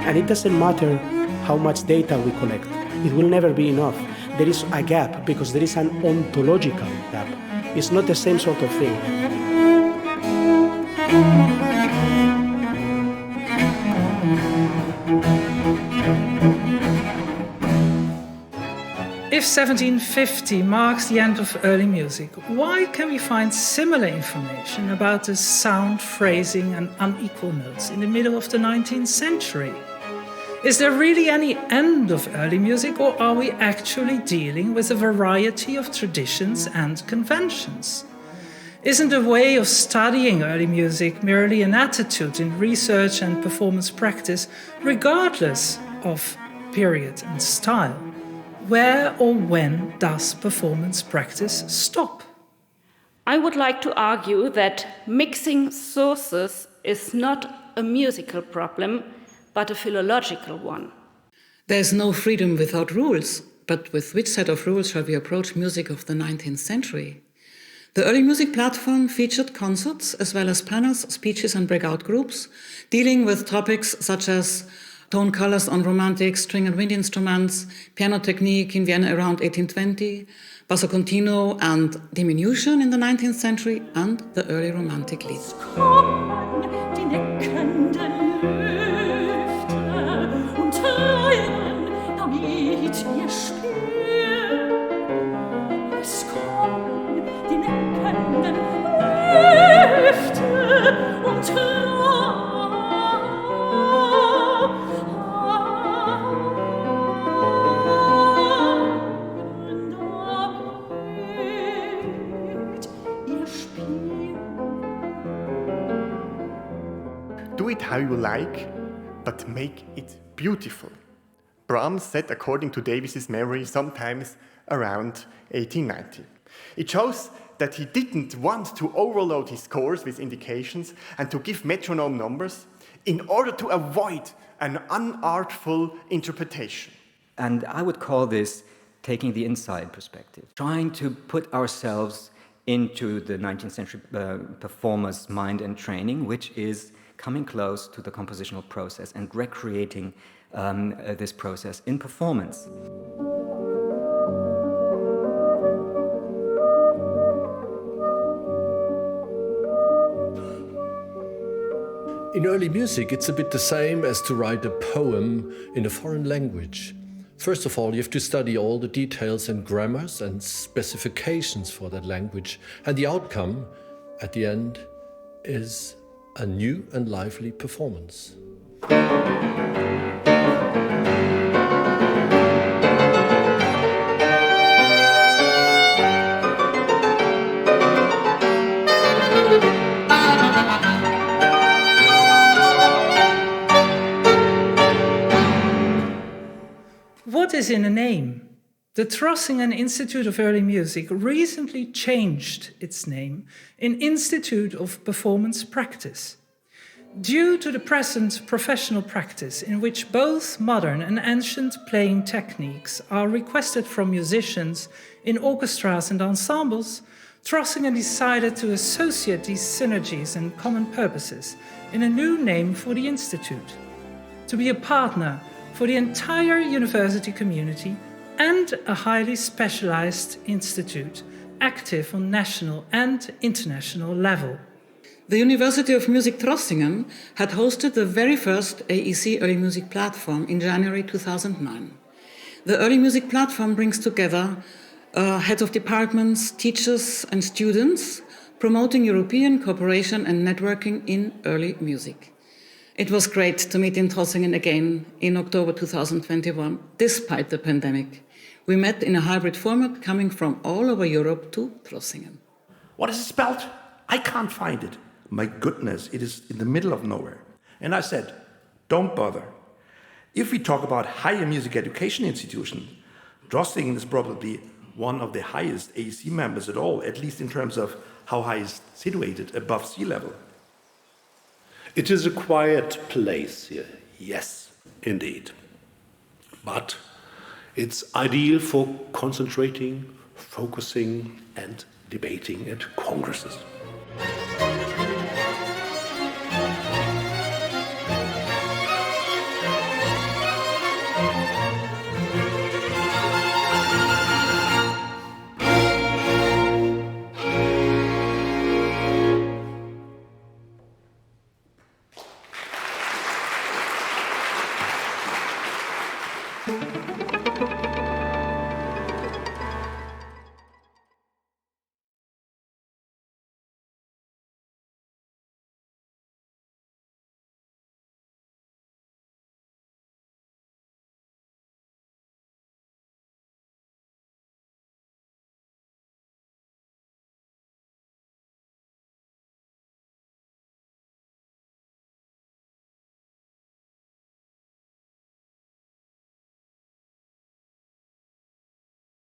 And it doesn't matter how much data we collect. It will never be enough. There is a gap because there is an ontological gap. It's not the same sort of thing. If 1750 marks the end of early music, why can we find similar information about the sound, phrasing and unequal notes in the middle of the 19th century? Is there really any end of early music, or are we actually dealing with a variety of traditions and conventions? Isn't a way of studying early music merely an attitude in research and performance practice, regardless of period and style? Where or when does performance practice stop? I would like to argue that mixing sources is not a musical problem, but a philological one. There is no freedom without rules, but with which set of rules shall we approach music of the 19th century? The early music platform featured concerts as well as panels, speeches and breakout groups, dealing with topics such as tone colors on romantic string and wind instruments, piano technique in Vienna around 1820, basso continuo and diminution in the 19th century, and the early romantic lied. Do it how you like, but make it beautiful. Brahms said, according to Davis's memory, sometimes around 1890. It shows that he didn't want to overload his scores with indications and to give metronome numbers in order to avoid an unartful interpretation. And I would call this taking the inside perspective, trying to put ourselves into the 19th century performer's mind and training, which is coming close to the compositional process and recreating this process in performance. In early music, it's a bit the same as to write a poem in a foreign language. First of all, you have to study all the details and grammars and specifications for that language, and the outcome, at the end, is a new and lively performance. What is in a name? The Trossingen Institute of Early Music recently changed its name in Institute of Performance Practice. Due to the present professional practice in which both modern and ancient playing techniques are requested from musicians in orchestras and ensembles, Trossingen decided to associate these synergies and common purposes in a new name for the Institute, to be a partner for the entire university community and a highly specialized institute, active on national and international level. The University of Musik Trossingen had hosted the very first AEC Early Music Platform in January 2009. The Early Music Platform brings together heads of departments, teachers and students, promoting European cooperation and networking in early music. It was great to meet in Trossingen again in October 2021, despite the pandemic. We met in a hybrid format coming from all over Europe to Trossingen. What is it spelled? I can't find it. My goodness, it is in the middle of nowhere. And I said, don't bother. If we talk about higher music education institutions, Trossingen is probably one of the highest AEC members at all, at least in terms of how high it's situated above sea level. It is a quiet place here, yes, indeed. But it's ideal for concentrating, focusing and debating at congresses. Musik.